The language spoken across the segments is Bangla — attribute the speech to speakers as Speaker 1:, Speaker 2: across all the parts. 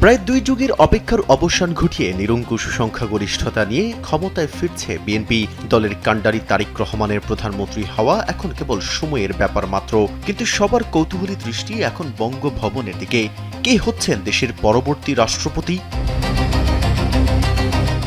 Speaker 1: প্রায় 2 যুগের অপেক্ষার অবসান ঘটিয়ে নিরঙ্কুশ সংখ্যাগরিষ্ঠতা নিয়ে ক্ষমতায় ফিরছে বিএনপি। দলের কাণ্ডারি তারেক রহমানের প্রধানমন্ত্রী হওয়া এখন কেবল সময়ের ব্যাপার মাত্র। কিন্তু সবার কৌতূহলী দৃষ্টি এখন বঙ্গভবনের দিকে। কে হচ্ছেন দেশের পরবর্তী রাষ্ট্রপতি?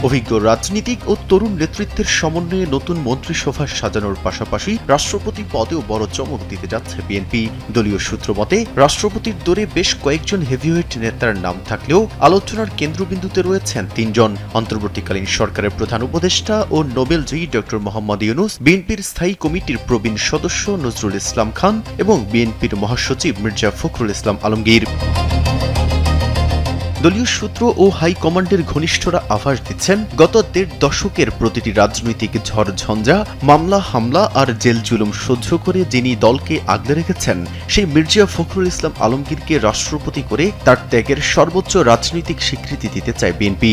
Speaker 1: অভিজ্ঞ রাজনীতিক ও তরুণ নেতৃত্বের সমন্বয়ে নতুন মন্ত্রিসভা সাজানোর পাশাপাশি রাষ্ট্রপতি পদেও বড় চমক দিতে যাচ্ছে বিএনপি। দলীয় সূত্র মতে রাষ্ট্রপতির দৌড়ে বেশ কয়েকজন হেভিওয়েট নেতার নাম থাকলেও আলোচনার কেন্দ্রবিন্দুতে রয়েছেন 3 জন। অন্তর্বর্তীকালীন সরকারের প্রধান উপদেষ্টা ও নোবেলজয়ী ড. মোহাম্মদ ইউনূস, বিএনপির স্থায়ী কমিটির প্রবীণ সদস্য নজরুল ইসলাম খান এবং বিএনপির মহাসচিব মির্জা ফখরুল ইসলাম আলমগীর। দলীয় সূত্র ও হাইকমান্ডের ঘনিষ্ঠরা আভাস দিচ্ছেন, গত 1.5 দশকের প্রতিটি রাজনৈতিক ঝড়-ঝঞ্ঝা, মামলা হামলা আর জেল জুলুম সহ্য করে যিনি দলকে আগলে রেখেছেন, সেই মির্জা ফখরুল ইসলাম আলমগীরকে রাষ্ট্রপতি করে তার ত্যাগের সর্বোচ্চ রাজনৈতিক স্বীকৃতি দিতে চায় বিএনপি।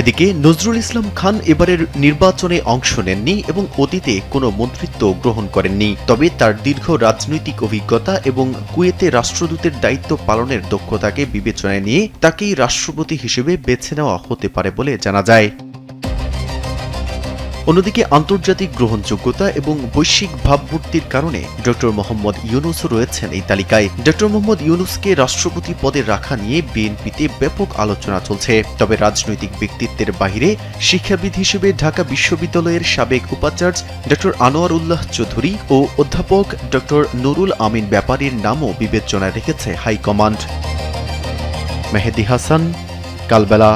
Speaker 1: এদিকে নজরুল ইসলাম খান এবারের নির্বাচনে অংশ নেননি এবং অতীতে কোনো মন্ত্রিত্ব গ্রহণ করেননি। তবে তার দীর্ঘ রাজনৈতিক অভিজ্ঞতা এবং কুয়েতে রাষ্ট্রদূতের দায়িত্ব পালনের দক্ষতাকে বিবেচনায় নিয়ে তাকেই রাষ্ট্রপতি হিসেবে বেছে নেওয়া হতে পারে বলে জানা যায়। অন্যদিকে আন্তর্জাতিক গ্রহণযোগ্যতা এবং বৈশ্বিক ভাবমূর্তির কারণে ড. মোহাম্মদ ইউনূসও রয়েছেন এই তালিকায়। ড. মোহাম্মদ ইউনূসকে রাষ্ট্রপতি পদে রাখা নিয়ে বিএনপিতে ব্যাপক আলোচনা চলছে। তবে রাজনৈতিক ব্যক্তিত্বের বাইরে শিক্ষাবিদ হিসেবে ঢাকা বিশ্ববিদ্যালয়ের সাবেক উপাচার্য ড. আনোয়ার উল্লাহ চৌধুরী ও অধ্যাপক ড. নুরুল আমিন ব্যাপারীর নামও বিবেচনায় রেখেছে হাইকমান্ড। মেহেদী হাসান, কালবেলা।